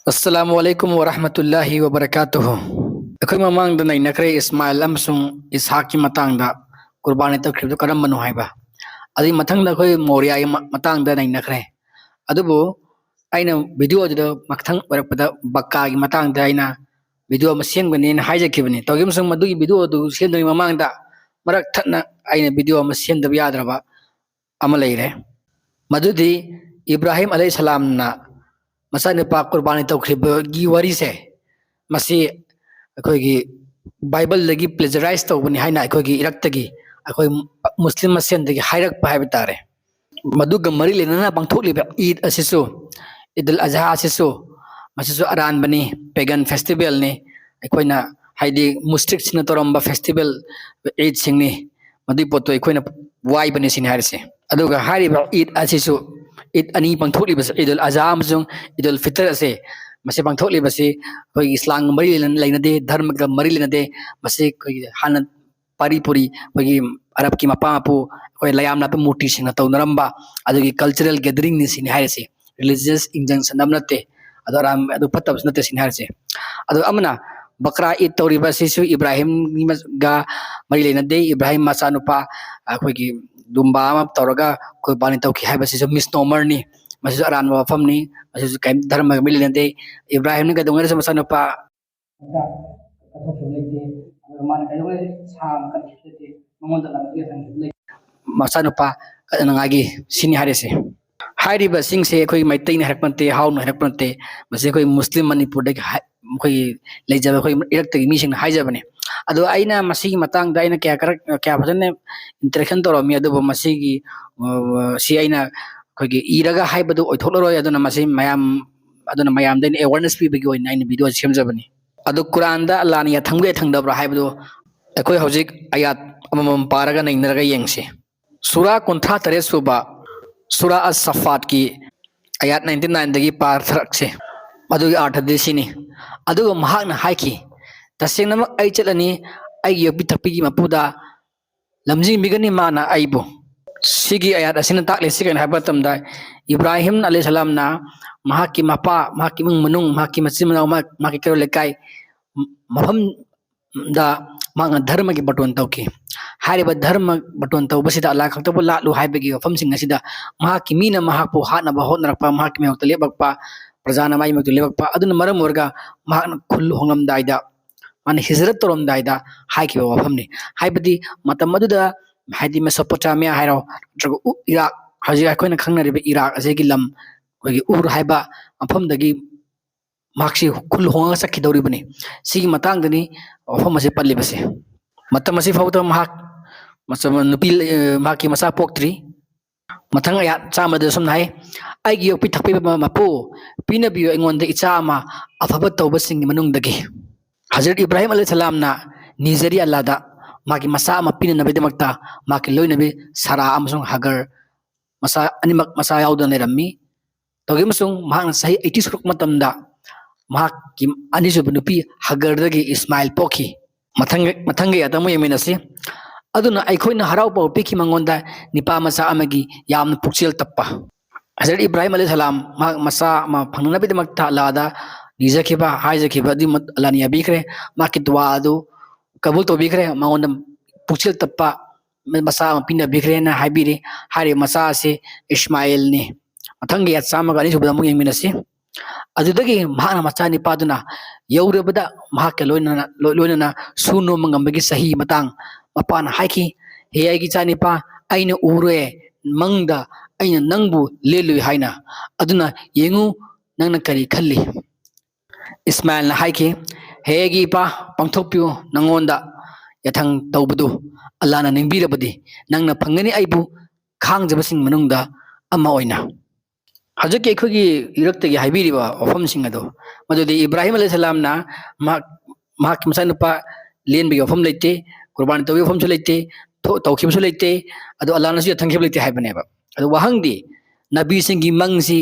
अस्सलामुअलैकुम वरहमतुल्लाहि वबरकातुहु। अखोई ममांग द नैनखरे इस्माइल अमसुंग इस्हाक की मतंग दा कुर्बानी तौखिबदु करमबनो हाइबा अदि मथंग दा अखोई मोरिया की मतंग दा नैनखरे अदुबु अइना वीडियो द मथंग वरपदा बक्का की मतंग दा अइना वीडियो म सेंबने न हाइजखिबने तौगिमसुंग मदुगी वीडियो दु सेंदोई ममांग दा मरक थना अइना वीडियो म सेंदब याद्रबा अमा लेरे मदुदी इब्राहिम अलैहिस्सलाम ना मसानुपा कुर्बानी तौखिबगी वरी से मसी अखोगी बाइबल लगी प्लेजराइज तौबनी हाइना अखोगी इरक्तगी अखोई मुस्लिम मसेंदगी हाइरक पाइब तारे मदुग मरी लेना पांथोकलिबा ईद असिसु ईदुल अजहा असिसु मसिसु अरान बनी पेगन फेस्टिवल ने अखोइना हाइदी मुस्लिक सिना तोरम्बा फेस्टिवल ईद सिंगनी मदुई पोतो अखोइना वाई बनी सिन हाइरसे अदुगा हाइरिबा ईद असिसु ईद अनि पांथोकलिबा ईदुल अजहा अमसुंग ईदुल फितर असे मसे पांथोकलिबसे कोई इस्लाम मरी लेनदे धर्म का मरी लेनदे मसे कोई हान पारी पुरी कोई अरब की मपा मपू कोई लयाम नाप मूर्ति सिंह तौनरंबा अदुगी कल्चरल गैदरिंग नि सिन हाइरसे रिलीजियस इंजंक्शन अब नते अदो राम अदो फतब नते सिन हाइरसे अदो अमना बकरा ईद तौरिबा सिसु इब्राहिम गा मरी लेनदे इब्राहिम मसा नुपा अखोगी दुम्बा अमा तौरगा कोई बानी तौखि हाइबसिसु मिसनोमर नि मसिसु अरान वफम नि मसिसु कै धर्म मरी लेनदे इब्राहिम ने गदोंगरे मसा नुपा मसानुपा नंगागी सिनी हारेसे हाइरिबा सिंगसे अखोई मैतैन हरपनते हाउन हरपनते मसे अखोई मुस्लिम मणिपुर दे अखोई लेजब अखोई इरक्तगी मीसिंग हाइजबने अदो आइना मसी मतंग दा आइना क्या फजने इंटरेक्शन तोरमी अदो मसीगी सी आइना अखोई इरगा हाइबदो ओइथोलरोय अदोना मसी मयाम अदोना मयाम देन अवेयरनेस पीबगी ओइना आइना वीडियो सेमजबने अदो कुरान दा अल्लाह ने थंगे थंगदब्रा हाइबदो अखोई हौजिक आयात अमम पारगा नैनरगा येंगसे सूरा कुंथा तरे सुबा सूरा अस-सफ़ात की आयात 99 दगी पारथरकसे अदुगी अर्थ देसिनी अदुगो महाकना हाइकी तसेंगनमक आई चलनी आई योपि थपीगी मपुदा लमजिंग बिगनी माना आइबो सिगी आयात असिन ताकले सिगन हाबतमदा इब्राहिम अलैहिस्सलाम ना महाकी मपा महाकी मुंग महाकी मचिमना महाकी करो लेकाई मफम दा मांग धर्म की बटोन तौकी हारिबा धर्म बटोन तौबसिदा अल्लाह खक्तबो लालु हाइबगी वफमसिंग असिदा महाकी मीना महापु हानबा होनरपा महाकी मेहक्त लेबकपा प्रजाना माई मेहक्त लेबकपा अदुन मरम वर्गा महान खुल होंगमदाइदा मान हिजरत तोरमदाइदा हाइकी वफमनि हाइबदी मतम मदुदा हाइदी मेसोपोटामिया हाइरो नत्रगो इराक हजि अखोइना खंगनरिबा इराक असेगी लम कोगी उर हाइबा मफमदगी मार्क्सी खुल होंगा सखिदौरिबनी सिगी मतंगदनी वफम असे पल्लिबसे मतम असे फाउता महाक मसम नुपी महाकी मसा पोक्ट्री मथंग या चामद सम नाय आइगी योपि थपीबा मपो पिनबियो एंगोंद इचा अमा अफब तौबसिंग मनुंगदगी हजरत इब्राहिम अलैहिस्सलाम ना निजरी अल्लादा माकी मसा अमा पिननबेदमक्ता माकी लोइनबे सारा अमसुंग हगर मसा अनिमक मसा याउदन रम्मी तौगिमसुंग महान सही 80 सुरक मतमदा महाकी अनिसुब नुपी हगरदगी इस्माइल पोखी मथंगे अतमु यमिनसी अदुना अखोइना हराव पाव पिखी मंगोंदा निपा मसा अमगी याम पुक्सिल तप्पा हजरत इब्राहिम अलैहिस्सलाम मसा मा फंगनबेदमक्ता अल्लादा निजखिबा हाइजखिबा दि अल्लाह ने अबिखरे माकी दुआ अदु कबूल तो बिखरे मंगोंदा पुक्सिल तप्पा मसा पिन बिखरे ना हाइबिरे हारे मसा से इस्माइल ने मथंगे या चामगा अनिसुबदा मु यमिनसी अदुदगी महाना मचा निपादुना यौरबदा महाके लोइनना सुनो मंगमबगी सही मतंग मपान हाइकी हे आइगी चानिपा आइना उरे मंगदा आइना नंगबु लेलु हाइना अदुना येंगु नंगना करी खल्ली इस्माइल हाइकी हेगी पा पंथोपियो नंगोंदा यथंग तौबदु अल्लाह ना निंबिरबदी नंगना फंगनी आइबु खांगजबसिंग मनुंगदा अमा ओइना हजके अखोगी इरक्तगी हाइबिरिबा वफमसिंग अदो मदुदी इब्राहिम अलैहिस्सलाम ना महाक मसानुपा लेनबगी वफम लेते कुर्बानी तौबी वफमसु लेते तौखिबसु लेते अदो अल्लाह नसु यथंखिब लेते हाइबनेबा अदो वहंगदी नबी सिंगी मंगसी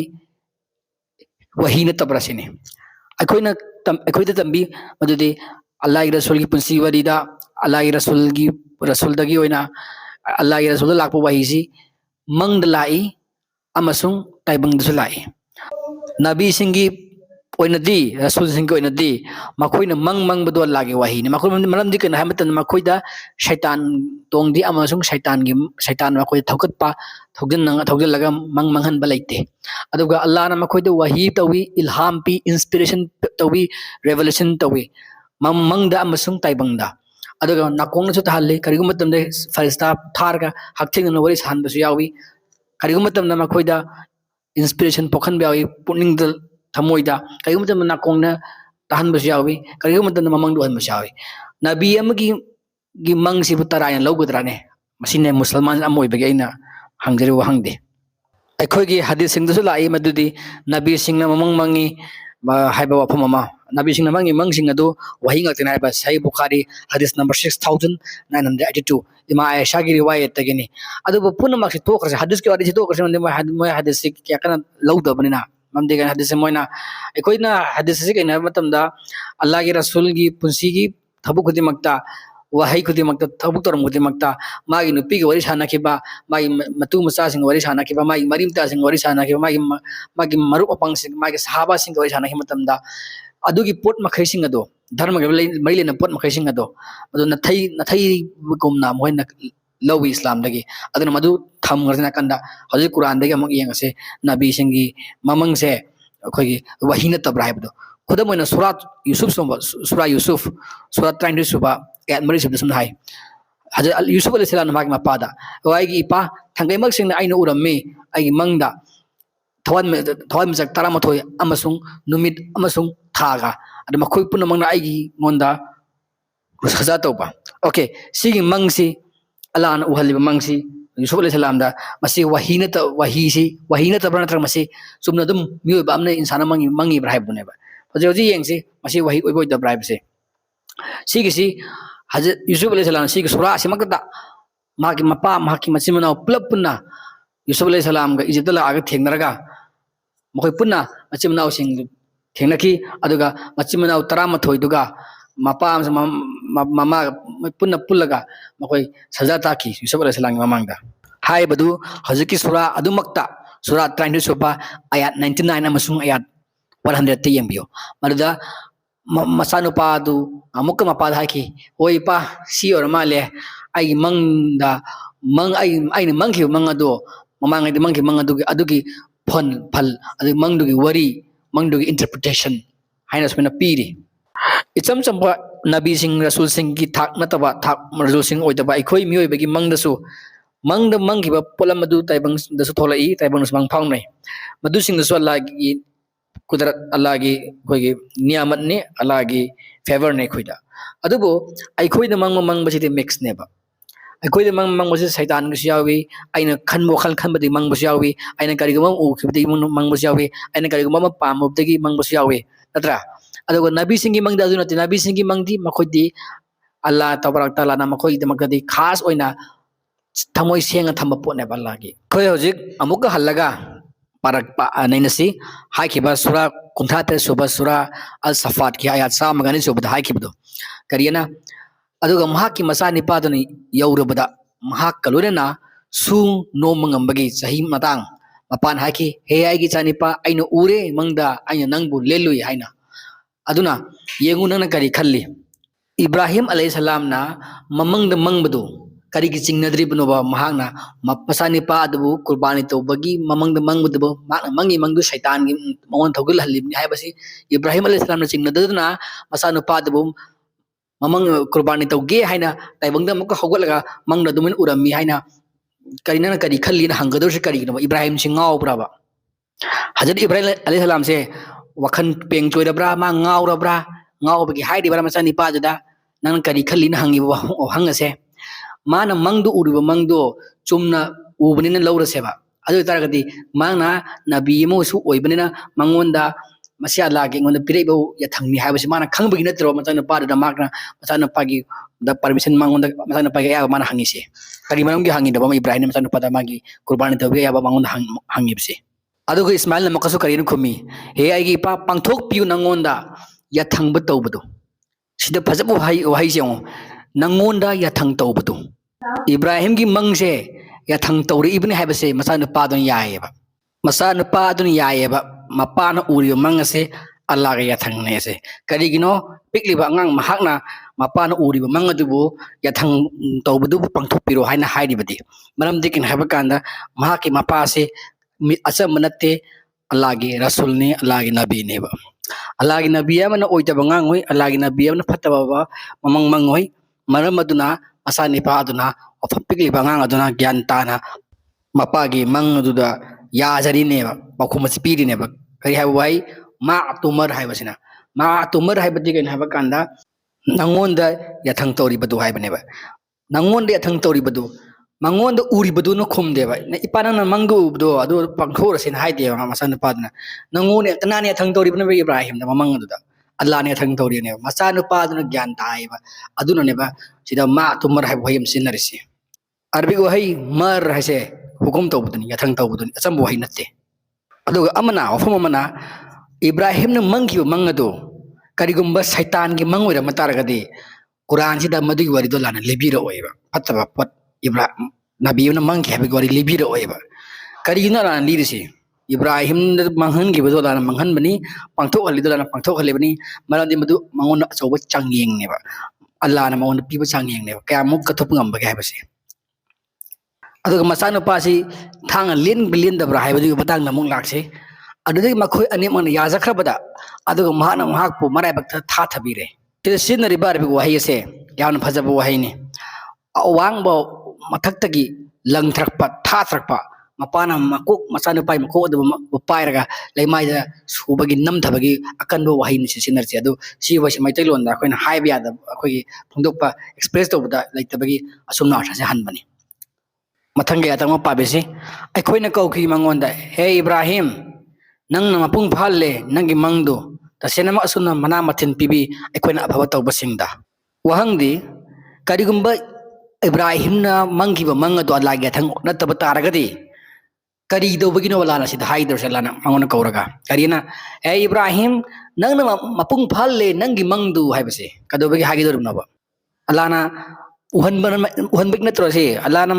वही नतबरसिने अखोइदा तंबी मदुदी अल्लाह की रसूल की पुंसी वरीदा अल्लाह की रसूलदगी ओइना अल्लाह की रसूल लाकपो वहीसी मंगद लाई अमसुंग ताइबंगदसु लाई नबी सिंगी ओइनदी रसूलसिंग ओइनदी मखोइना मंग मंगबदो अल्लाह की वही ने मखोइ मरमदि कन हाय मतन मखोइदा शैतान तोंगदी अमसुंग शैतान मखोइ थौकतपा थौजन लगा मंग मंगहन बलैते अदुगा अल्लाह ना मखोइदा वही तवी इल्हाम पी इंस्पिरेशन तवी रेवलेशन तवी मंगदा अमसुंग ताइबंगदा अदुगा नाकोंगसु तहल्ले करिगुम मतमदे फरिस्ता थारगा हक्थिंग वरी सानबसु यावी करिगुम मतमदा मखोइदा इंस्पिरेशन पोखन ब्यावी पुनिंग थमोइदा करिगुम मतमदा नाकोंगना तहनबसु यावी करिगुम मतमदा ममंग दुहनबसु यावी नबी अमगी गी मंगसिबु तरायन लौगद्राने मसिने मुसलमान अमोइबगे अइना हंगजरे वहंगदे अखोइगी हदीस सिंगदसु लाई मदुदी नबी सिंगना ममंग मंगी हाइबा वफम अमा नबी सिंगना मंगी मंगसिंग अदु वही ngaktina हाइबा सही बुखारी हदीस नंबर 6982 इमा आयशा की रिवायत तगेनी अदु पुन मक्सि तोखरसे हदीस की वादी तोखरसे मोय हदीस से क्या कना लौदबनिना ममदे गन हदीस से मोयना अखोइना हदीस से केना मतमदा अल्लाह की रसूल की पुंसी की थबु खुदी मक्ता वही खुदी मक्ता थबु तरम खुदी मक्ता मागी नुपी की वरी साना किबा मागी मतु मसा सिंग वरी साना किबा मागी मरिमता सिंग वरी साना किबा मागी मरु अपंग सिंग मागी सहाबा सिंग वरी साना कि मतमदा अदुगी पोट मखै सिंग अदो धर्म के मरी लेना पोट मखै सिंग अदो अदु नथै गुमना मोइना लौवी इस्लाम दगी अदुन मदु थम गरना कंदा हजि कुरान दगी अमक यंगसे नबी सिंगी ममंग से अखोगी वही न तबरा हैबदो खुदम मोइना सूरा यूसुफ सूरा 32 सुबा एट मरी सुबद सुन हाय हजरत यूसुफ अलैहिस्सलाम मागी मपादा वाइगी इपा थंगै मक सिंग आइना उरम्मे आइगी मंगदा थवन मजक तरामथोय अमसुंग नुमित अमसुंग थागा अद मखोइ पुन मंगना आइगी मोंदा सजा तौबा ओके सिगी मंगसी अल्लाह न उहलिबा मंगसी यूसुफ अलैहिस्सलाम दा मसी वही न तबरा नत्र मसी सुमना दुम मियोबा अमने इंसान मंगी ब्राइब बुनेबा हजे हजे यंगसी मसी वही ओइबोय द ब्राइब से सिगी हजरत यूसुफ अलैहिस्सलाम सिगी सूरा सिमकता मागी मपा माकी मचिमना पुलप पुन्ना यूसुफ अलैहिस्सलाम गा इजिप्ट लागा थेंगनरगा मखोइ पुन्ना मचिमना सिंग थेंगनकी अदुगा मचिमना 13 दुगा मपा ममा पुन्ना पुल्लगा मखोइ सजा ताकी यूसुफ अलैहिस्सलाम ममांगदा हाय बदु हजकी सूरा अदुमक्ता सूरा 32 सुबा आयात 99 अमसुंग आयात 100 ते यंबियो मरुदा मसानुपा दु अमुक मपा हाकी ओइ पा सी और माले आई मंगदा मंग आई मंगी मंग अदो ममांग आई मंगी मंग अदुगी फल अदु मंगदुगी वरी मंगदुगी इंटरप्रिटेशन हाइना समेना पीरी इचम चंबा नबी सिंह रसूल सिंह की थाक नतबा थाक रसूल सिंह ओइदबा अखोइ मियोइबगी मंगदसु मंगिबा पोलम अदु ताइबंग दसु थोलाई ताइबंग मंग फाउनै मदु सिंह दसु अल्लाह की कुदरत अल्लाह की कोई नियामत ने अल्लाह की फेवर ने खोइदा अदुबो अखोइदा मंग बसिदि मिक्स नेबा अखोइदा मंग बसि शैतान गसि यावी आइना खन वखल खनबदि मंग बसि यावी आइना करिगुम उखिबदि मंग बसि यावी आइना करिगुम पामबदि मंग बसि यावी नत्रा अदुगो नबी सिंह की मंगदा अदु नति नबी सिंह की मंगदी मखोइदि अल्लाह तबारक तआला ना मखोइदि मगदि खास ओइना थमोइ सेंगा थम्बा पोने बल्लागी खोइ होजिक अमुक हल्लगा पारक नैनसी हाइखिबा सूरा 63 सुबा सूरा अल सफात की आयात 100 सुबदा हाइखिबदो करियना अदुगा महाकी मसा निपादुनि यौरबदा महाक कलोरेना सु नोमंगंबगी सही मतांग मपान हाइखि हे आइगी चानिपा आइनो उरे मंगदा आइना नंगबु लेलुई हाइना अदुना येंगु नंगना करी खल्ली इब्राहिम अलैहिस्सलाम ना ममंगद मंगबदो करी की चिंगनद्रिबनोबा महांगना मपसानिपा अदबु कुर्बानी तौबगी ममंगद मंगबदबो मंगी मंगदु शैतान की मवन थौगल हल्लिबनि हाइबसी इब्राहिम अलैहिस्सलाम ना चिंगनदना मसानुपा अदबु ममंग कुर्बानी तौगे हाइना ताइबंगदा मुक हौगलगा मंगना दुमन उरम्मी हाइना करीना करी खल्लिना हंगदोसे करीनो इब्राहिम सिंगावब्राबा हजरत इब्राहिम अलैहिस्सलाम से वखन पेंग चोइरब्रा मा गावरब्रा गावबगी हाइदिबरा मसानिपा जदा नंग करी खल्लिना हंगिबो हंगसे माना मंगदो उरिबो मंगदो चुमना उबनिना लौरसेबा अदु तारगदी मांगना नबी मोसु ओइबनिना मंगोंदा मसी अल्लाहगे ngोंदा पिरेबो याथंगनि हाइबसे माना खंगबगी नत्रो मचाना पाददा मागना मचाना पागी द परमिशन मंगोंदा मचाना पागी या माना हंगिसे करी मनंगी हंगिदबा इब्राहिम मचाना पादा मागी कुर्बानी तबे या मंगोंदा हंगिबसे अदुगो इस्माइल नमकसु करिन खुमी हे आइगी पा पांथोक पियु नंगोंदा याथंगब तौबदो सिदा फजबो हाइ जेंगो नंगोंदा याथंग तौबदो इब्राहिम की मंग से याथंग तौरी इबन हाइबसे मचाना पादन यायेबा मचाना पादन यायेबा मपाना उरियो मंग से Allah ga yathang ne se karigino pikliba angang mahakna mapana uriba mangadubu yathang tawbudu pangthopiro haina hairibadi maramdi kin haba kanda mahaki mapa se asam natte Allah gi rasul ni Allah gi nabi ne ba Allah gi nabi amana oitaba ngangoi Allah gi nabi amana fataba ba mamang mangoi maram aduna asani pa aduna pikliba ngang aduna gyan tana mapagi mang aduda ya jari ne ba pakhuma spiri ne ba kari hai wai ma tumar hai basina ma tumar hai badi ken haba kanda nangonda yathang tori badu hai bane ba nangonda yathang tori badu mangonda uri badu no khum de ba na ipana na mangu ubdo adu pangthor sin hai de ma masan padna nangone kanani yathang tori bane ba Ibrahim da mamang adu da Allah ne yathang tori ne masan padna gyan tai ba aduna ne ba sida ma tumar hai bhayam sinarisi Arabic wahai mar haise hukum tawbuduni yathang tawbuduni asam wahai natte aduga amana wafam amana Ibrahim na mangi mangado karigumba saitan gi mangoira mataragadi Quran sida madu wari do lana libira oiba pataba pat Ibrahim nabi na mangi habi wari libira oiba karigina lana lirisi Ibrahim na manghan gi do lana manghan bani pangthok hali do lana pangthok hali bani maradi madu mangona achoba changyeng ne ba Allah na mangona piba changyeng ne ba kaya muk kathop ngamba ga habasi aduga masana pasi thang lin billion da bra haibadi batang namung lakse adudai makhoi ani man yajakhrabada aduga mahana mahakpu marai bakta tha thabire tida sinari bar bi wahi ase yawna phajaba wahi ni awang bo mathaktagi lang thrakpa tha thrakpa mapana makuk masana pai makuk adu pairaga leimai da subagi nam thabagi akanbo wahi ni sinarsi adu si wasi maitai lon da koina haiba ya da akoi phungdokpa express tobda laitabagi asumna thase hanbani mathangge atama pabesi aikoina kauki mangonda he Ibrahim nang na mapung phalle nangi mangdo tasena ma asuna mana mathin pibi aikoina abhawa tawbasingda wahangdi karigumba Ibrahim na mangiba mangado alagi thang nataba taragadi kari do bagino wala na sida haidor salana mangona kauraga karina he Ibrahim nang na mapung phalle nangi mangdo haibase kadobagi hagidor naba alana uhan big natro si ala na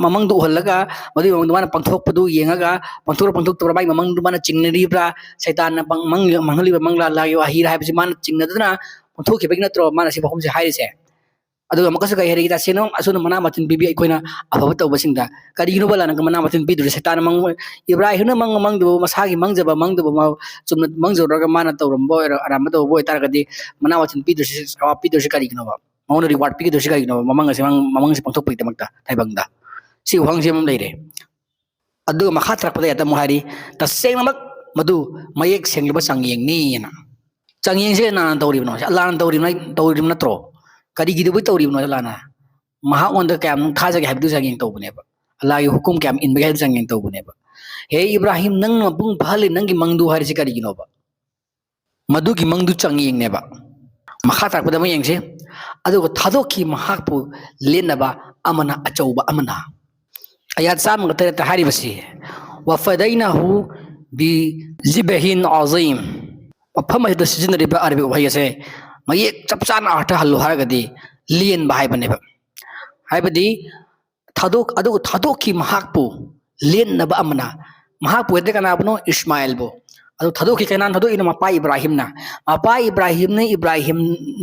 mamang du halaga madu mamang dumana pangthok padu yengaga pangthok tora bai mamang dumana chingnari bra saitan na pang manghali mangla lagi wa hira haibsi man chingnaduna pangthok ki big natro mana si bahum si hairi se aduga makasa ga heri kita senong asuna mana matin bibi ikoina ababa taw basingda karino bala na mana matin bidu saitan mang Ibrahim na mang du masagi mangjaba mang du ma chumna mangjora mana tawrambo aramba taw boy taragadi mana matin bidu si pidu si karino ba mauna reward pigi dosi kai no mamang si pangthok pagi tamakta taibangda si uhang si mam leire adu makha trak pada yata muhari taseng namak madu mayek seng liba sangyeng ni na sangyeng se na tawri no Allah na tawri na tro kadi gidu bu tawri no Allah na maha onda kam khaja ga habdu sangyeng taw bune ba Allah yu hukum kam in ba sangyeng taw bune ba he Ibrahim nang mapung phale nang gi mangdu hari si kadi gino ba madu gi mangdu changyeng ne ba makha trak pada mayeng se aduga thadoki mahakpu lenaba amana achauba amana ayat sam ngata haribasi wa fadainahu bi zibhin azim wafama da sijinari ba arbi wahiyase mayek chapsan artha halu haragadi lien bahai baneba haibadi aduga thadoki mahakpu lenaba amana mahakpu ede kana abno Ismail bo adu thadoki kanan thado ina mapa Ibrahim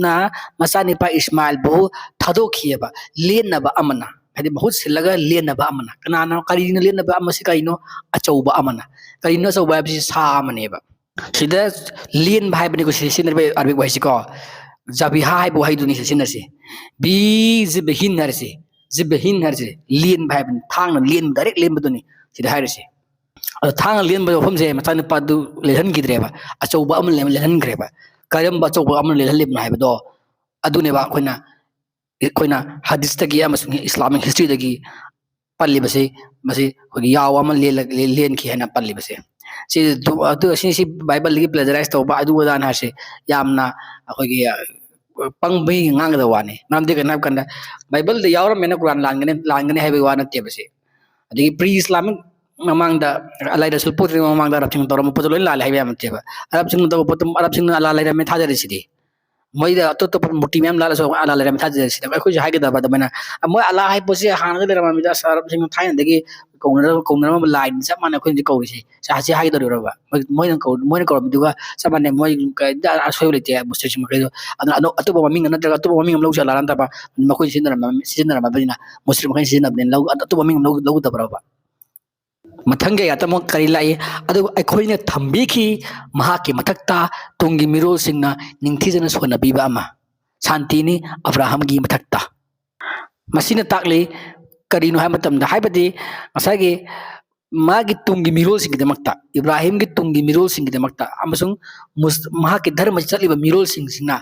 na masani pa Ismail bo thadoki ba lenaba amana hadi bahut silaga lenaba amana kanana karina lenaba amasi kaino achauba amana karino achauba bi sa amane ba sida len bhai bani ko sinar be arbi bhai ko zabiha hai bo hai duni sinar si bi zibhin harse len bhai ban thang na len direct len baduni sida hairse thang len ba phom se matan padu lehan gidreba achauba am lehan greba karamba achauba am lehan lem hai bado adune ba koina hadith tagi amasung Islamic history dagi palli base masi hogi yaw am len ki hana palli base si si Bible lagi plagiarize to ba adu wadan ha se yamna hogi pang bai ngang da wani nam de kana kanda Bible de yawra mena Quran langane hai bai wana te base adi pre Islamic mamang da alai da sulput mamang da rapching toram putul la lai hai ba mate ba arab sing da putum arab sing ala lai da me thajari sidi मोइदा Atop Murthy ma'am लाला सो अला लेरम थाजसिदा अखोइ हाइगदबा दमना मोइ अला high पोसे हानगा लेरम मिदा सरब सिंग थाइनदगी corner line सब माने अखोइ दि कौरिसि सासि हाइगदरबा मोइन कौर बिदुगा सब माने मोइ असोइ लेते मुस्लिम मखैदो अदो अतोप ममिंग नत्रगा अतोप ममिंग लौ चला रंतबा मखोइ सिजनरम बदिना मुस्लिम मखै सिजनबने लौ अतोप ममिंग लौ दबरबा मथंगे यातम करी लाई अदु अखोइने थंबीखी महाकी मथक्ता तुंगी मिरोल सिंगना निंगथीजन सोनबीबा अमा शांतिनी अब्राहम की मथक्ता मसीना ताकली करीनो हाय मतमदा हायबदी मसागी मागी तुंगी मिरोल सिंगदमक्ता इब्राहिम की तुंगी मिरोल सिंगदमक्ता अमसुंग महाकी धर्म चलिबा मिरोल सिंगसिंगना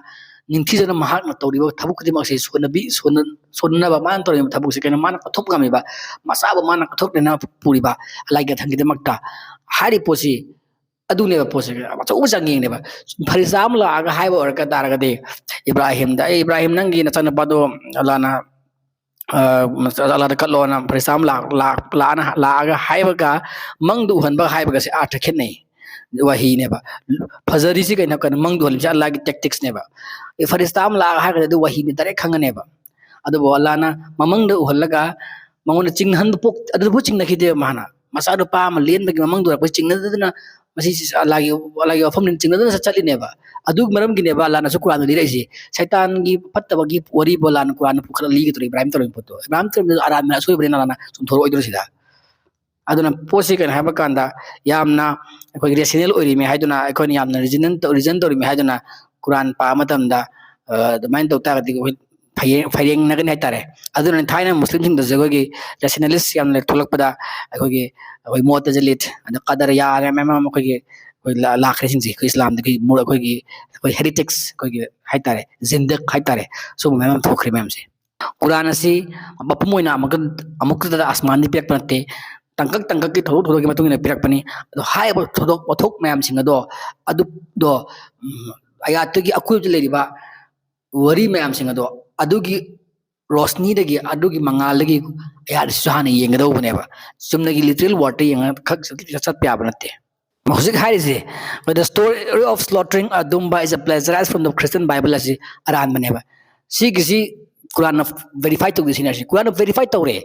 निंगथीजन महाकना तौरिबा थबुकदि मक्से सोननबा मान तौरिबा थबुकसे केना मान कथोप गमिबा मसाबा मान कथोपना पुरिबा लाइगा थंगिदमक्ता हारि पोसी अदुनेबा पोसे अचौ जंगेनेबा फरिजाम लागा हाइबा ओरका दारगदे इब्राहिम नंगी नचनपादो लाना अलादा कलोना फरिजाम लागा हाइबगा मंगदु हनबा हाइबगा से आठ खेनै वही नेबा फजरी से कहीं कन मंग दोल जा लागी टेक्टिक्स नेबा ए फरिस्ताम ला हा गदु वही ने डायरेक्ट खंगनेबा अदु बोलाना ममंग दो हल्लगा मंगोन चिंग हंद पोक अदु बु चिंग नखिदे माना मसा दो पा म लेन बगी ममंग दो प चिंग नदना मसी लागी अफम नि चिंग नदना चली नेबा अदु मरम गी नेबा लाना सु कुरान दिरेसी शैतान गी फत्तबगी वरी बोलान कुरान पुखरा लीगी तो इब्राहिम तो पोतो इब्राहिम तो आराम ना सोय बरेना लाना सुम थोरो ओइदरो सिदा अदुना पोसी कन हाबा कांदा यामना अखोइ रेशनल ओइरिमे हाइदुना अखोनि यामना रीजन तोरिमे हाइदुना कुरान पा मतमदा दमाइन तौतागदि फैरेंग नगन हाइतारे अदुना थाइना मुस्लिम सिंग दजगोगी रेशनलिस्ट यामना थोलकपदा अखोइ मोत जलित अद कदर यारे मेम अखोइ लाखरे सिंजी इस्लाम दि मुर अखोइ हेरिटिक्स अखोइ हाइतारे जिंदक हाइतारे सो मेम थोखरे मेमसे कुरान असि मपमोइना अमुकदा आसमान दि पेक पनते तंकक की थोड़ो की मतुंग पिरकपनी अदो हाय थोड़ो वथोक मैम सिंग अदो आयात की अकुज लेरिबा वरी मैम सिंग अदुगी रोशनी दगी अदुगी मंगाल दगी आयात सुहाने येंगदौबनेबा चुमनगी लिटरल वाटर येंग खक सत प्याब नते Music हारिसे but the story of slaughtering a dumba is a plagiarized from the Christian Bible asi aran maneba si kisi Quran verify तौदे सिनासी कुरान वेरीफाई तौरे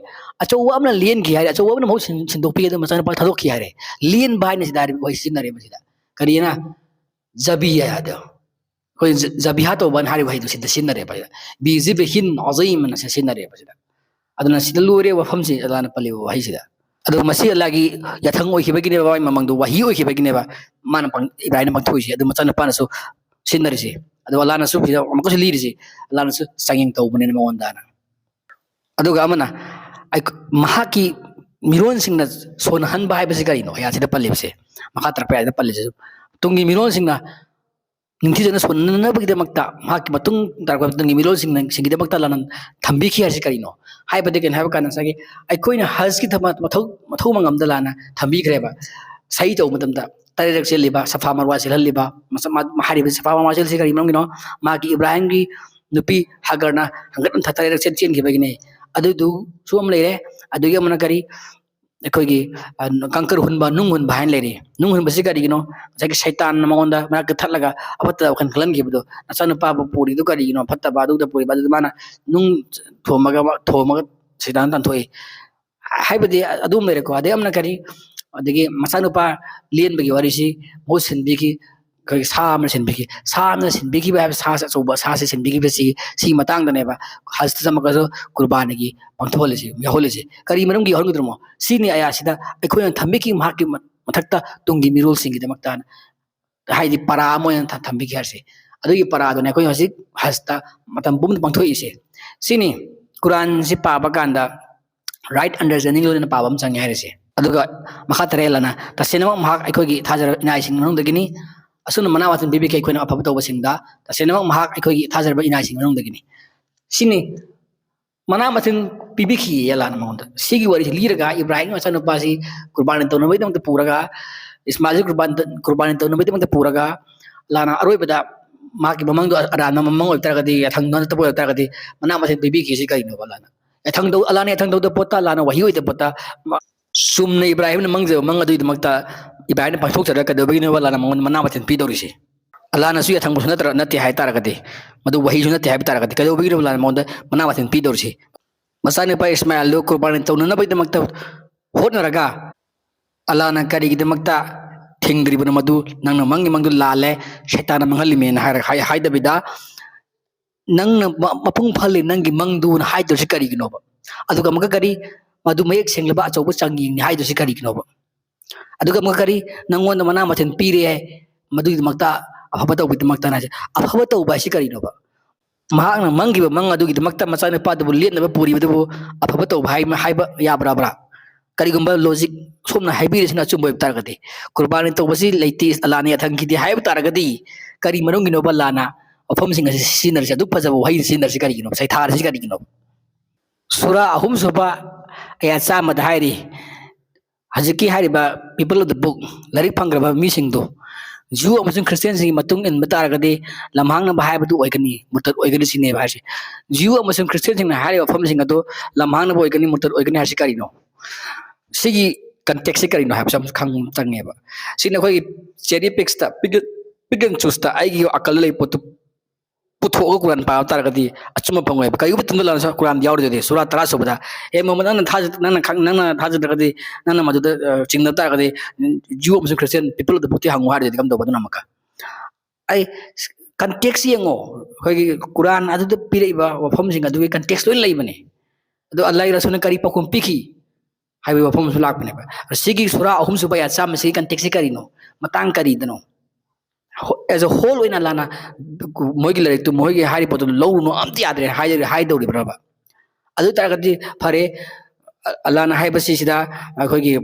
अचौ अमना लियन की हारे अचौ अमना मौ सिंदोपी दे मचान पा थदोक की हारे लियन बाय ने सिदार वही सिनरे मसिदा करियना जबिया याद कोई जबिहा तो बन हारे वही तो सिदा सिनरे बा बिजिब हिन अजीम न सिनरे बसिदा अदना सिदलुरे वफम से अलान पले वही सिदा अदो मसी अलागी यथंग ओइ खिबगिने बा ममंग दो वही ओइ खिबगिने बा मान पंग इब्राहिम पंग थोइसी अदो मचान पानसो सिनरिसे अदो अलाना सु फिदा अमकस लीरिसे अलाना सु संगिंग तौबने मवंदाना अदुगा अमना महाकी मिरोन सिंगना सोन हन बाय बसे करिनो या सिदा पल्लेबसे मखा तरपे आदा पल्लेसे तुंगी मिरोन सिंगना निंथि जन सोनना बगिदे मक्ता महाकी मतुंग तरपे तुंगी मिरोन सिंगना सिंगिदे मक्ता लानन थंबी खि हरसे करिनो हाय बदे केन हाय काना सगे अखोइना हज की थमा मथौ मंगमदा लाना थंबी खरेबा सही तौ मतमदा तारेक सेलिबा सफा मरवा सेललिबा महारिबे सफा मरवा सेल से करि मंगिनो माकी इब्राहिम की नुपी हगरना हंगत थतारेक सेल चेन खिबगिने अदुदु सुम लेरे अदुगे मन करी अखोगी कंकर हुनबा नुंग हुन बाहन लेरे नुंग हुन बसे करिगिनो जगे शैतान मगोंदा माक थतलगा अबत खन खलन गिबदो नचन पाप पुरी दु करिगिनो फत्ता बादु द पुरी बादु माना नुंग थोमगा शैतान तन थोई हाइबदि अदुम लेरे को अदे अमना करी अदगे मसानुपा लेन बगी वारिसी मो सिनबिकी कई सामने सिनबिकी सामने सिनबिकी बा सास अचौबा सासे सिनबिकी बसी सी मतंग दनेबा हस्त समगसो कुर्बानी की पंथोलेसी यहोलेसी करी मरम की हरगुद्रमो सीनी आयासिदा अखोय थंबिकी माकी मथक्ता तुंगी मिरोल सिंगी दमक्ता हाइदि परा मोयन थंबिकी हरसे अदुगी परा दने अखोय हसि हस्ता मतम बुम पंथोइसे सीनी कुरान सि पाबा कांदा राइट अंडरस्टैंडिंग लोन पाबम संगे हरसे अदुगा मखा तरेलना तसेनम महाक अखोगी थाजर इनाइसिंग मनोंदगिनी असुन मनावातन बिबी के अखोयना अफब तौबसिंदा तसेनम महाक अखोगी थाजरबा इनाइसिंग मनोंदगिनी सिनी मनामथिन पिबिखि यलान मौंदा सिगी वरि लीरगा इब्राहिम मचन पासी कुर्बानी तौनबै दमते पुरगा इस्माइल कुर्बानी तौनबै दमते पुरगा लाना अरोइबदा माकी ममंग अराना ममंग ओइतरगदि यथंग न तपो ओइतरगदि मनामथिन पिबिखि सि करिनो बलाना यथंग दौ अलाने यथंग दौ पोता लाना वही ओइते पोता सुमने इब्राहिम मंगजे मंग अदुइ दमक्ता इब्राहिम पाथोक चरक दबगिनो लाना मंग मनामथिन पिदोरिसे अल्लाहनसु यथंबसु नत्र नत्ते हाय तारगदि मदु वहीसु नत्ते हाय तारगदि कदोबगिरो लाना मोंद मना माथिन पीदोरसि मसाने पा इस्माइल लो कुर्बानी तौननबैदमक्ता होटनरगा अल्लाहना करिगिदमक्ता थिंगद्रिबन मदु नंगना मंगी मंगदु लाले शैतान मंगलिमेन हायदबिदा नंगना मपुंग फल्ले नंगी मंगदु हायदोसि करिगिनोबा अदुगा मगा करी मदु मयेक सेंगलबा अचौबा चांगिंग हायदोसि करिगिनोबा अदुगा मगा करी नंगोंद मना माथिन पीरे मदुगिदमक्ता अफबा तौबिदमक्ता नासे अफबा तौबा सि करिनोबा महांग मंगिबा मंग अदुगिदमक्ता मचाने पादबु लेनबा पुरिबदबु अफबा तौबा हायबा याब्राब्रा करिगुंबा लॉजिक सोमना हाइबिरिसिना चुंबो तारगदि कुर्बानी तौबसि लेति अल्लाहने अथंगिदि हायब तारगदि करि मनुंगिनोबा लाना अफमसिंग असि सिनरसि अदु फजबो हाइ सिनरसि करिगिनो सैथारसि करिगिनो सूरा अहुम सुबा या चामद हाइरि हजिकी हाइरिबा पीपल ऑफ द बुक लारिक फंग्रबा मिसिंगदो जू अमसुंग क्रिश्चियन सिंग मतुंग इन बतारगदि लमहांगना बाहायबदु ओइगनी मुर्तद ओइगनी सिने भाषि जू अमसुंग क्रिश्चियन सिंग हाइरिबा फमसिंग अदो लमहांगना ओइगनी मुर्तद ओइगनी हासि करिनो सिगी कंटेक्स से करिनो हाब सम खंग तंगेबा सिने खोई चेरी पिक्स ता पिगन चुस्ता आइगी अकल ले पोतु पुथो कुरान पा तारगदि अचुम पंगोय कयु बतुंद लाना कुरान यावदे सूरा 13 सुबदा ए मोमन नन थाज नन खंग नन थाज दगदि नन मजुद चिंग तारगदि जू अमसुंग क्रिश्चियन पीपल द बुति हंगु हारदि कम दबदु नमका आई कंटेक्स यंगो खोई कुरान अदु पिरेबा वफम सिंग अदु कंटेक्स लोइ लैबने अदु अल्लाह रसूल करी पकुम पिखी हाइवे वफम सु लाकने सिगी सूरा अहुम सुबा या चाम से कंटेक्स करिनो मतंग करिदनो एज अ होल ओइना लाना मोइगी लाइक तो मोइगी हारि पोतो लौनो अमति यादरे हाइ दौरि ब्रबा अदु तारगदि फरे अल्लाह ना हाइबसि सिदा अखोगी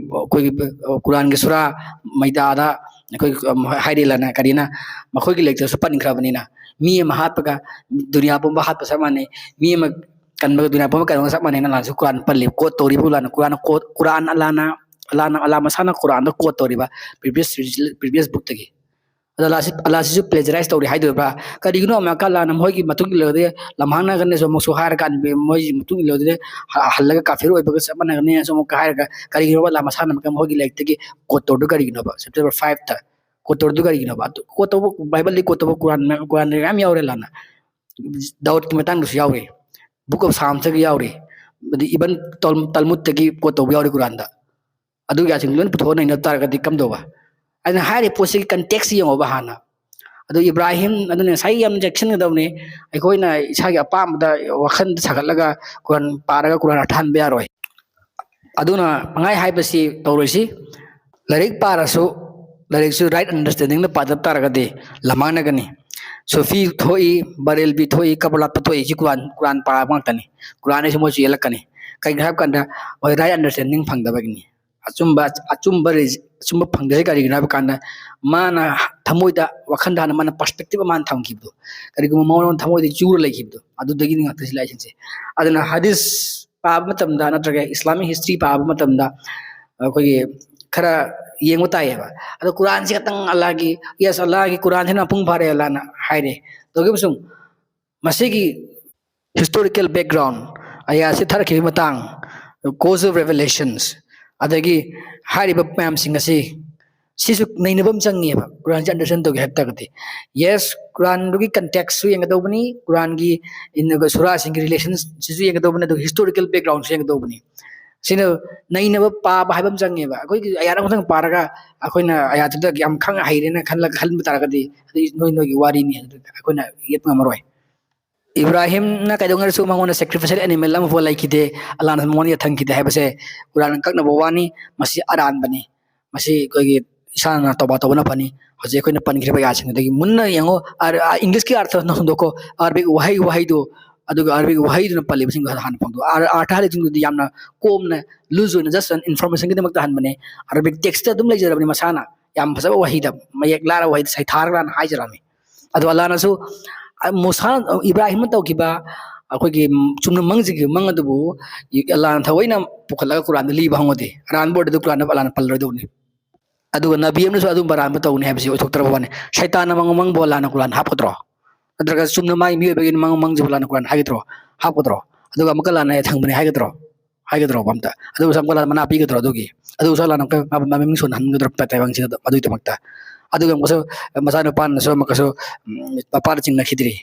कुरान के सूरा मैदादा अखोगी हाइरे लाना करिना मखोगी लाइक तो पनिखराबनिना मी महात्मका दुनिया पुंबा हात पसमाने मी कनबग दुनिया पुंबा कनबग सकमाने ना लासु कुरान पल्ले कोट तौरि बुलाना कुरान अल्लाह मसाना कुरान द कोट तौरिबा प्रीवियस बुक तगी अल्लाह से प्लेजराइज तौरी हाइदोबा करिगिनो अमका लाना मोइगी मतुंग लदे लमहाना गने सो मसु हार कान मोइ मतुंग लदे हल्लगा काफिर ओइबगा समना गने सो मका हार करिगिनो ला मसाना मका मोइगी लाइक तगी कोतोडु करिगिनो बा सेप्टेम्बर 5 ता कोतोडु करिगिनो बा कोतोबो बाइबल li कोतोबो कुरान रे याम यावरे लाना दाऊद की मतंग दुस यावरे बुक ऑफ साम्स तगी यावरे इवन तलमुद तगी कोतोबो यावरे कुरान दा अदु या सिंग लोन पुथो नै न तारगदि कम दोबा अना हारे पोसे कंटेक्स यंगो बहाना अदु इब्राहिम अदुने साइ यम जैक्शन गदवने अखोइना इसागी अपामदा वखन सगलगा कुरान पारगा कुरान अठान बेयारोय अदुना पंगाय हाइबसि तौरोसि लारिक पारसु लारिकसु राइट अंडरस्टैंडिंग न पादप तारगदि लमानगनी सोफी थोई बरेल बि थोई कबला थोई जि कुरान पारा मांगतनी कुरान से मोचि यलकनी कई हाब कंदा ओय राइट अंडरस्टैंडिंग फंगदबगनी अचुम्ब फंगदे करिगिना कांदा माना थमोइदा वखंदा माना पर्सपेक्टिव मान थमखिबदो करिगुम मौन थमोइदे चूर लैखिबदो अदुदगी ngakta लाइसेंस अदना हदीस पाब मतमदा नत्रगे इस्लामिक हिस्ट्री पाब मतमदा कोई खरा येंगो तायेबा अदो कुरान से तंग अल्लाह की यस अल्लाह की कुरान से ना पुंग फारे अल्लाह ना हाइरे दोगे बसुम मसेगी हिस्टोरिकल बैकग्राउंड आया से थरखि मतंग cause of revelations अदगी हारिबा मैम सिंग असि सिसु नैनबम चंगेबा कुरान से अंडरस्टैंड तो हेक्ता गति यस कुरान दुगी कंटेक्स्ट सु यंगदोबनी कुरान की इन सूरा सिंग रिलेशंस सिसु यंगदोबनी तो हिस्टोरिकल बैकग्राउंड से यंगदोबनी सिनो नैनब पाब हाइबम चंगेबा अखोई आयाना खंग पारगा अखोइना आयातुदा याम खंग हाइरेना खन तारगदि नोइ नोइ वारी नि अखोइना येत ngमरोय इब्राहिम ना कदोंगर सु मंगोना सैक्रिफिशियल एनिमल अम फोलाई किदे अल्लाह न मोनि थंकिदे हाइबसे कुरान ककना बोवानी मसी अरान बनी मसी कोई इसाना तोबा तोबना फनी हजे कोइना पनगिरबा यासिंग दगी मुन्ना यंगो इंग्लिश की अर्थ न हुंदोको अरबिक वहाई दो अदुगा अरबिक वहाई दो पल्ले बिसिंग हान पंदो आठाले जिंग दि यामना कोमना लूज होना जस्ट इन्फॉर्मेशन के दमक हान बने अरबिक टेक्स्ट दुम लेजरबनी मसाना याम फसबा वहाई द मयक लारा वहाई सै थारलान हाइजरामी अदु अल्लाह नसु मुसा इब्राहिम तौकिबा अखोगी चुमना मंगजिगी मंगदबु अल्लाह थवैना पुखलगा कुरान लीबा हंगोदे रान बोर्ड दु कुरान अल्लाह पल्लरदोनी अदुगा नबी अमनसु अदु बराम तौनी हाबसि ओथोक्तरबवाने शैतान मंग बोलाना कुरान हापद्रो अद्रगा चुमना माइ मिबेगिन मंग जबलाना कुरान हागिद्रो हापद्रो अदुगा मकलाना थंगबने हागिद्रो बमता अदुगा समकला मना पिगद्रो अदुगी अदुगा सलाना ममिंग सोन हनगद्रो ताइवांग अदुइ तमक्ता ꯑꯗꯨꯒ ꯑꯃꯨꯛꯁꯨ ꯃꯆꯥꯅꯨꯄꯥꯅꯁꯨ ꯑꯃꯨꯛꯀꯁꯨ ꯃꯄꯥꯗ ꯆꯤꯡꯅꯈꯤꯗ꯭ꯔꯤ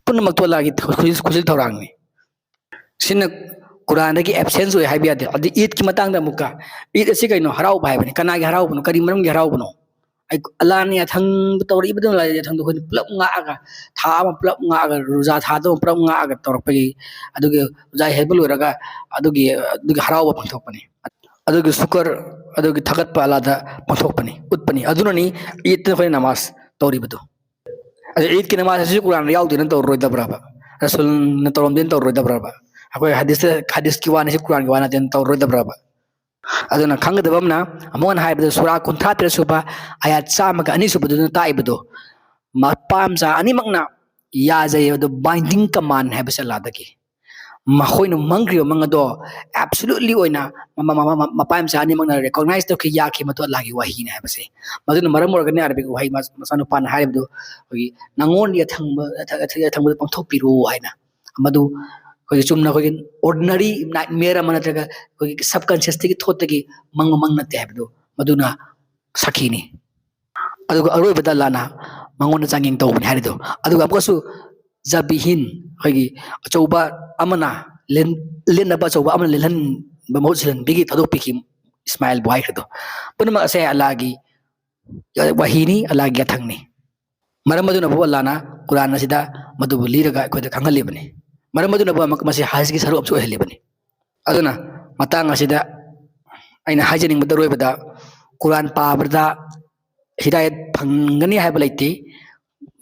ꯄꯨꯝꯅꯃꯛ ꯊꯣꯛꯂꯛꯑꯒꯤ ꯈꯨꯖꯤꯜ ꯊꯧꯔꯥꯡꯅꯤ ꯁꯤꯅ ꯀꯨꯔꯥꯟꯗꯒꯤ ꯑꯦꯕꯁꯦꯟꯁ ꯑꯣꯏ ꯍꯥꯏꯕ ꯌꯥꯗꯦ ꯑꯗꯨ ꯏꯗꯀꯤ ꯃꯇꯥꯡꯗ ꯑꯃꯨꯛꯀ ꯏꯗ ꯑꯁꯤ ꯀꯩꯅꯣ ꯍꯔꯥꯎꯕ ꯍꯥꯏꯕꯅꯤ ꯀꯅꯥꯒꯤ ꯍꯔꯥꯎꯕꯅꯣ ꯀꯔꯤ ꯃꯔꯝꯒꯤ ꯍꯔꯥꯎꯕꯅꯣ ꯑꯩ ꯑꯜꯂꯥꯍꯅ ꯌꯥꯊꯪ ꯇꯧꯔꯛꯏꯕꯗꯨꯅ ꯌꯥꯊꯪꯗꯣ ꯑꯩꯈꯣꯏꯅ ꯄꯨꯂꯞ ꯉꯥꯛꯑꯒ ꯊꯥ ꯑꯃ ꯄꯨꯂꯞ ꯉꯥꯛꯑꯒ ꯔꯣꯖꯥ ꯊꯥꯗꯣ ꯄꯨꯂꯞ ꯉꯥꯛꯑꯒ ꯇꯧꯔꯛꯄꯒꯤ ꯑꯗꯨꯒꯤ ꯔꯣꯖꯥ ꯍꯦꯛꯄ ꯂꯣꯏꯔꯒ ꯑꯗꯨꯒꯤ ꯍꯔꯥꯎꯕ ꯄꯥꯡꯊꯣꯛꯄꯅꯤ ꯑꯗꯨꯒꯤ ꯁꯨꯀꯔ ꯑꯗꯨꯒꯤ ꯊꯥꯒꯠꯄ ꯑꯜꯂꯥꯍꯗ ꯄꯥꯡꯊꯣꯛꯄꯅꯤ ꯎꯠꯄꯅꯤ ꯑꯗꯨꯅꯅꯤ ꯏꯗꯇ ꯑꯩꯈꯣꯏꯅ ꯅꯃꯥꯖ ꯇꯧꯔꯤꯕꯗꯣ ꯑꯗꯨ ꯏꯗꯀꯤ ꯅꯃꯥꯖ ꯑꯁꯤ ꯀꯨꯔꯥꯟꯗ ꯌꯥꯎꯗꯦꯅ ꯇꯧꯔꯔꯣꯏꯗꯕ꯭ꯔꯕ ꯔꯁꯨꯜꯅ ꯇꯧꯔꯝꯗꯦꯅ ꯇꯧꯔꯔꯣꯏꯗꯕ꯭ꯔꯕ ꯑꯩꯈꯣꯏ ꯍꯗꯤꯁꯀꯤ ꯋꯥꯅꯤ ꯁꯤ ꯀꯨꯔꯥꯟꯒꯤ ꯋꯥ ꯅꯠꯇꯦꯅ ꯇꯧꯔꯔꯣꯏꯗꯕ꯭ꯔꯕ ꯑꯗꯨꯅ ꯈꯪꯒꯗꯕ ꯑꯃꯅ ꯑꯃꯨꯛ ꯍꯟꯅ ꯍꯥꯏꯕꯗ ꯁꯨꯔꯥ 63 ꯁꯨꯕ ꯑꯌꯥꯠ 102 ꯁꯨꯕꯗꯨꯅ ꯇꯥꯛꯏꯕꯗꯣ ꯃꯄꯥ ꯃꯆꯥ ꯑꯅꯤꯃꯛꯅ ꯌꯥꯖꯩ ꯑꯗꯨ ꯕꯥꯏꯟꯗꯤꯡ ꯀꯃꯥꯟ ꯍꯥꯏꯕꯁꯦ ꯑꯜꯂꯥꯍꯗꯒꯤ ꯃꯈꯣꯏꯅ ꯃꯪꯈ꯭ꯔꯤꯕ ꯃꯪ ꯑꯗꯣ ꯑꯦꯕꯁꯣꯂꯨꯠꯂꯤ ꯑꯣꯏꯅ ꯃꯄꯥ ꯃꯆꯥ ꯑꯅꯤꯃꯛꯅ ꯔꯦꯀꯣꯒꯅꯥꯏꯖ ꯇꯧꯈꯤ ꯌꯥꯈꯤ ꯃꯗꯨ ꯑꯜꯂꯥꯍꯒꯤ ꯋꯥꯍꯤꯅꯤ ꯍꯥꯏꯕꯁꯦ ꯃꯗꯨꯅ ꯃꯔꯝ ꯑꯣꯏꯔꯒꯅꯤ ꯑꯔꯕꯤꯛ ꯋꯥꯍꯩ ꯃꯆꯥꯅꯨꯄꯥꯅ ꯍꯥꯏꯔꯤꯕꯗꯨ ꯑꯩꯈꯣꯏꯒꯤ ꯅꯉꯣꯟ ꯌꯥꯊꯪꯕꯗ ꯄꯥꯡꯊꯣꯛꯄꯤꯔꯣ ꯍꯥꯏꯅ ꯃꯗꯨ ꯑꯩꯈꯣꯏꯒꯤ ꯆꯨꯝꯅ ꯑꯩꯈꯣꯏꯒꯤ ꯑꯣꯔꯗꯤꯅꯔꯤ ꯅꯥꯏꯠꯃꯤꯌꯔ ꯑꯃ ꯅꯠꯇ꯭ꯔꯒ ꯑꯩꯈꯣꯏꯒꯤ ꯁꯕꯀꯟꯁꯤꯌꯁꯇꯒꯤ ꯊꯣꯠꯇꯒꯤ ꯃꯪ ꯅꯠꯇꯦ ꯍꯥꯏꯕꯗꯨ ꯃꯗꯨꯅ ꯁꯥꯈꯤꯅꯤ ꯑꯗꯨꯒ ꯑꯔꯣꯏꯕꯗ ꯑꯜꯂꯥꯍꯅ ꯃꯉꯣꯟꯗ ꯆꯥꯡꯌꯦꯡ ꯇꯧꯕꯅꯤ ꯍꯥꯏꯔꯤꯗꯣ ꯑꯗꯨꯒ ꯑꯃꯨꯛꯀꯁꯨ ꯖꯕꯤꯍꯤꯟ ꯑꯩꯈꯣꯏꯒꯤ ꯑꯆꯧꯕ ꯑꯃꯅ ꯂꯦꯟꯅꯕ ꯑꯆꯧꯕ ꯑꯃꯅ ꯂꯦꯟꯍꯟꯕ ꯃꯍꯨꯠ ꯁꯤꯜꯍꯟꯕꯤꯒꯤ ꯊꯥꯗꯣꯛꯄꯤꯈꯤ ꯏꯁꯃꯥꯏꯜꯕꯨ ꯍꯥꯏꯈ꯭ꯔꯤꯗꯣ ꯄꯨꯝꯅꯃꯛ ꯑꯁꯦ ꯑꯜꯂꯥꯍꯒꯤ ꯋꯥꯍꯤꯅꯤ ꯑꯜꯂꯥꯍꯒꯤ ꯌꯥꯊꯪꯅꯤ ꯃꯔꯝ ꯑꯗꯨꯅꯕꯨ ꯑꯜꯂꯥꯍꯅ ꯀꯨꯔꯥꯟ ꯑꯁꯤꯗ ꯃꯗꯨꯕꯨ ꯂꯤꯔꯒ ꯑꯩꯈꯣꯏꯗ ꯈꯪꯍꯜꯂꯤꯕꯅꯤ ꯃꯔꯝ ꯑꯗꯨꯅꯕꯨ ꯃꯁꯤ ꯍꯖꯒꯤ ꯁꯔꯨꯛ ꯑꯃꯁꯨ ꯑꯣꯏꯍꯜꯂꯤꯕꯅꯤ ꯑꯗꯨꯅ ꯃꯇꯥꯡ ꯑꯁꯤꯗ ꯑꯩꯅ ꯍꯥꯏꯖꯅꯤꯡꯕꯗ ꯑꯔꯣꯏꯕꯗ ꯀꯨꯔꯥꯟ ꯄꯥꯕꯗ ꯍꯤꯗꯥꯌꯠ ꯐꯪꯒꯅꯤ ꯍꯥꯏꯕ ꯂꯩꯇꯦ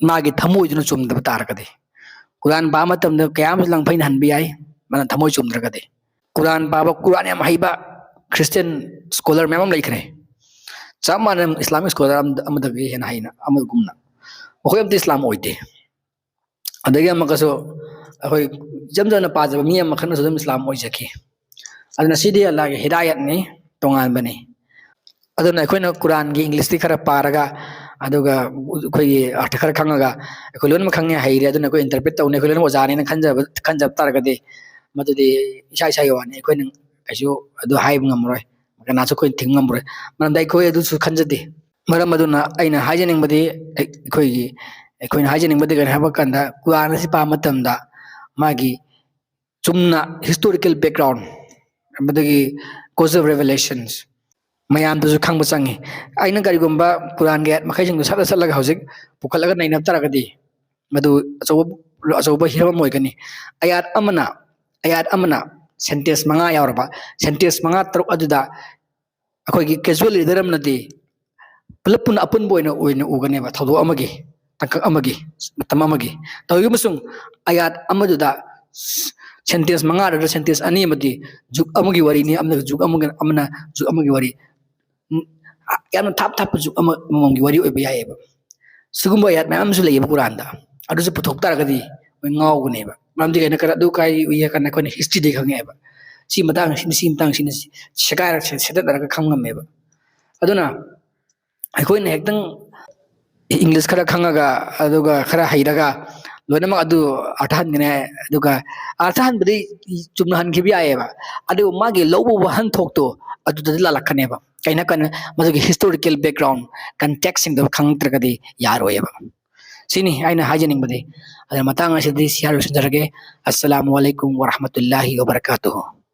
ꯃꯥꯒꯤ ꯊꯃꯣꯏꯗꯨꯅ ꯆꯨꯝꯗꯕ ꯇꯥꯔꯒꯗꯤ ꯀꯨꯔꯥꯟ ꯄꯥꯕ ꯃꯇꯝꯗ ꯀꯌꯥ ꯑꯃꯁꯨ ꯂꯪꯐꯩꯅꯍꯟꯕ ꯌꯥꯏ ꯃꯥꯅ ꯊꯃꯣꯏ ꯆꯨꯝꯗ꯭ꯔꯒꯗꯤ ꯀꯨꯔꯥꯟ ꯄꯥꯕ ꯀꯨꯔꯥꯟ ꯌꯥꯝ ꯍꯩꯕ ꯈ꯭ꯔꯤꯁꯇꯤꯌꯟ ꯁ꯭ꯀꯣꯂꯔ ꯃꯌꯥꯝ ꯑꯃ ꯂꯩꯈ꯭ꯔꯦ ꯆꯞ ꯃꯥꯟꯅꯅ ꯏꯁꯂꯥꯃꯤꯛ ꯁ꯭ꯀꯣꯂꯔ ꯑꯃꯗꯒꯤ ꯍꯦꯟꯅ ꯍꯩꯅ ꯑꯃꯒꯨꯝꯅ ꯃꯈꯣꯏ ꯑꯝꯇ ꯏꯁꯂꯥꯝ ꯑꯣꯏꯗꯦ ꯑꯗꯒꯤ ꯑꯃꯨꯛꯀꯁꯨ ꯑꯩꯈꯣꯏ ꯏꯆꯝ ꯆꯝꯅ ꯄꯥꯖꯕ ꯃꯤ ꯑꯃꯈꯛꯅꯁꯨ ꯑꯗꯨꯝ ꯏꯁꯂꯥꯝ ꯑꯣꯏꯖꯈꯤ ꯑꯗꯨꯅ ꯁꯤꯗꯤ ꯑꯜꯂꯥꯍꯒꯤ ꯍꯤꯗꯥꯌꯠꯅꯤ ꯇꯣꯉꯥꯟꯕꯅꯤ ꯑꯗꯨꯅ ꯑꯩꯈꯣꯏꯅ ꯀꯨꯔꯥꯟꯒꯤ ꯏꯪꯂꯤꯁꯇꯤ ꯈꯔ ꯄꯥꯔꯒ ꯑꯗꯨꯒ ꯑꯩꯈꯣꯏꯒꯤ ꯑꯔꯊ ꯈꯔ ꯈꯪꯉꯒ ꯑꯩꯈꯣꯏ ꯂꯣꯏꯅꯃꯛ ꯈꯪꯉꯦ ꯍꯩꯔꯦ ꯑꯗꯨꯅ ꯑꯩꯈꯣꯏ ꯏꯟꯇꯔꯄ꯭ꯔꯤꯠ ꯇꯧꯅꯤ ꯑꯩꯈꯣꯏ ꯂꯣꯏꯅꯃꯛ ꯑꯣꯖꯥꯅꯦꯅ ꯈꯟꯖꯕ ꯇꯥꯔꯒꯗꯤ ꯃꯗꯨꯗꯤ ꯏꯁꯥꯒꯤ ꯋꯥꯅꯤ ꯑꯩꯈꯣꯏꯅ ꯀꯩꯁꯨ ꯑꯗꯨ ꯍꯥꯏꯕ ꯉꯝꯃꯔꯣꯏ ꯀꯅꯥꯁꯨ ꯑꯩꯈꯣꯏꯅ ꯊꯤꯡꯕ ꯉꯝꯃꯔꯣꯏ ꯃꯔꯝꯗꯤ ꯑꯩꯈꯣꯏ ꯑꯗꯨꯁꯨ ꯈꯟꯖꯗꯦ ꯃꯔꯝ ꯑꯗꯨꯅ ꯑꯩꯅ ꯍꯥꯏꯖꯅꯤꯡꯕꯗꯤ ꯑꯩꯈꯣꯏꯅ ꯍꯥꯏꯖꯅꯤꯡꯕꯗꯤ ꯀꯩꯅꯣ ꯍꯥꯏꯕ ꯀꯥꯟꯗ ꯀꯨꯔꯥꯟ ꯑꯁꯤ ꯄꯥꯕ ꯃꯇꯝꯗ ꯃꯥꯒꯤ ꯆꯨꯝꯅ ꯍꯤꯁꯇꯣꯔꯤꯀꯦꯜ ꯕꯦꯛꯒ꯭ꯔꯥꯎꯟ ꯃꯗꯨꯒꯤ ꯀꯣꯖ ꯑꯣꯐ ꯔꯦꯚꯦꯂꯦꯁꯟꯁ ꯃꯌꯥꯝꯗꯨꯁꯨ ꯈꯪꯕ ꯆꯪꯉꯤ ꯑꯩꯅ ꯀꯔꯤꯒꯨꯝꯕ ꯀꯨꯔꯥꯟꯒꯤ ꯑꯥꯌꯠ ꯃꯈꯩꯁꯤꯡꯗꯨ ꯆꯠꯂꯒ ꯍꯧꯖꯤꯛ ꯄꯨꯈꯠꯂꯒ ꯅꯩꯅꯕ ꯇꯥꯔꯒꯗꯤ ꯃꯗꯨ ꯑꯆꯧꯕ ꯍꯤꯔꯝ ꯑꯃ ꯑꯣꯏꯒꯅꯤ ꯑꯌꯥꯠ ꯑꯃꯅ ꯁꯦꯟꯇꯦꯟꯁ 5 ꯌꯥꯎꯔꯕ ꯁꯦꯟꯇꯦꯟꯁ 5-6 ꯑꯗꯨꯗ ꯑꯩꯈꯣꯏꯒꯤ ꯀꯦꯖꯨꯋꯦꯜ ꯔꯤꯗꯔ ꯑꯃꯅꯗꯤ ꯄꯨꯂꯞ ꯄꯨꯟꯅ ꯑꯄꯨꯟꯕ ꯑꯣꯏꯅ ꯎꯒꯅꯦꯕ ꯊꯧꯗꯣꯛ ꯑꯃꯒꯤ ꯇꯥꯡꯀꯛ ꯑꯃꯒꯤ ꯃꯇꯝ ꯑꯃꯒꯤ ꯇꯧꯔꯤꯕ ꯑꯃꯁꯨꯡ ꯑꯌꯥꯠ ꯑꯃꯗꯨꯗ ꯁꯦꯟꯇꯦꯟꯁ 5 ꯁꯦꯟꯇꯦꯟꯁ 2 ꯑꯃꯗꯤ ꯖꯨꯛ ꯑꯃꯒꯤ ꯋꯥꯔꯤꯅꯤ ꯑꯃꯅ ꯖꯨꯛ ꯑꯃꯒꯤ ꯋꯥꯔꯤ ꯌꯥꯝꯅ ꯊꯥꯞꯄ ꯖꯨꯛ ꯑꯃꯃꯝꯒꯤ ꯋꯥꯔꯤ ꯑꯣꯏꯕ ꯌꯥꯏꯑꯕ ꯁꯤꯒꯨꯝꯕ ꯑꯌꯥꯠ ꯃꯌꯥꯝ ꯑꯃꯁꯨ ꯂꯩꯌꯦꯕ ꯀꯨꯔꯥꯟꯗ ꯑꯗꯨꯁꯨ ꯄꯨꯊꯣꯛ ꯇꯥꯔꯒꯗꯤ ꯑꯩꯈꯣꯏ ꯉꯥꯎꯒꯅꯦꯕ ꯃꯔꯝꯗꯤ ꯀꯩꯅꯣ ꯑꯗꯨ ꯀꯥꯏ ꯎꯏ ꯀꯥꯟꯗ ꯑꯩꯈꯣꯏꯅ ꯍꯤꯁꯇ꯭ꯔꯤꯗꯒꯤ ꯈꯪꯉꯦꯕ ꯁꯤ ꯃꯇꯥꯡꯁꯤꯅ ꯁꯦꯒꯠꯅꯔꯒ ꯈꯪ ꯉꯝꯃꯦꯕ ꯑꯗꯨꯅ ꯑꯩꯈꯣꯏꯅ ꯍꯦꯛꯇꯪ ꯏꯪꯂꯤꯁ ꯈꯔ ꯈꯪꯉꯒ ꯑꯗꯨꯒ ꯈꯔ ꯍꯩꯔꯒ ꯂꯣꯏꯅꯃꯛ ꯑꯗꯨ ꯑꯔꯊ ꯍꯟꯒꯅꯤ ꯑꯗꯨꯒ ꯑꯔꯊ ꯍꯟꯕꯗꯤ ꯆꯨꯝꯅ ꯍꯟꯈꯤꯕ ꯌꯥꯏꯑꯕ ꯑꯗꯨꯕꯨ ꯃꯥꯒꯤ ꯂꯧꯕ ꯋꯥꯍꯟꯊꯣꯛꯇꯣ ꯑꯗꯨꯗꯗꯤ ꯂꯥꯜꯂꯛꯀꯅꯦꯕ ꯀꯩꯅꯣ ꯍꯥꯏꯔꯀꯥꯟꯗ ꯃꯗꯨꯒꯤ ꯍꯤꯁꯇꯣꯔꯤꯀꯦꯜ ꯕꯦꯛꯒ꯭ꯔꯥꯎꯟ ꯀꯟꯇꯦꯛꯁꯁꯤꯡꯗꯣ ꯈꯪꯗ꯭ꯔꯒꯗꯤ ꯌꯥꯔꯣꯏꯑꯕ ꯁꯤꯅꯤ ꯑꯩꯅ ꯍꯥꯏꯖꯅꯤꯡꯕꯗꯤ ꯑꯗꯨꯅ ꯃꯇꯥꯡ ꯑꯁꯤꯗꯤ ꯁꯤ ꯍꯥꯏꯔ ꯂꯣꯏꯁꯤꯟꯖꯔꯒꯦ ꯑꯁꯁꯂꯥꯃꯨ ꯑꯂꯩꯀꯨꯝ ꯋꯔahmatullahi wabarakatuh